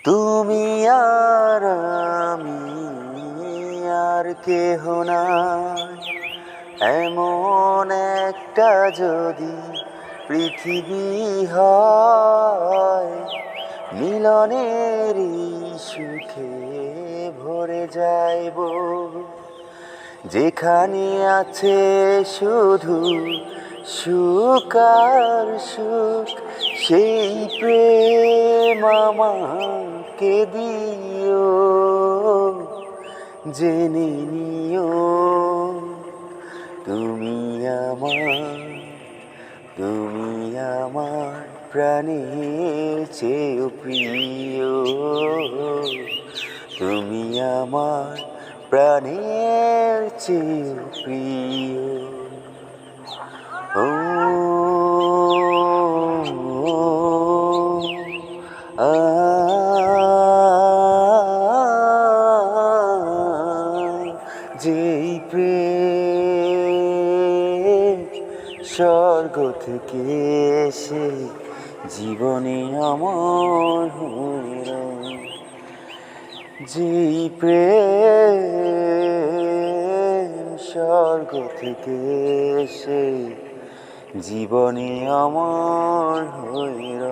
তুমি আর আমি আর কেহ নাই, এমন একটা যদি পৃথিবী হয়, মিলনের সুখে ভরে যাইব, যেখানে আছে শুধু সুখ আর সুখ। সেই প্রেম আমাকে দিও, জেনে নিও তুমি আমার, তুমি আমার প্রাণের চেয়েও প্রিয়, তুমি আমার প্রাণের চেয়েও প্রিয়। ও আ যেই প্রেম স্বর্গ থেকে এসে জীবনে আমার হইল, যেই প্রেম স্বর্গ থেকে এসে জীবনে আমার হইল।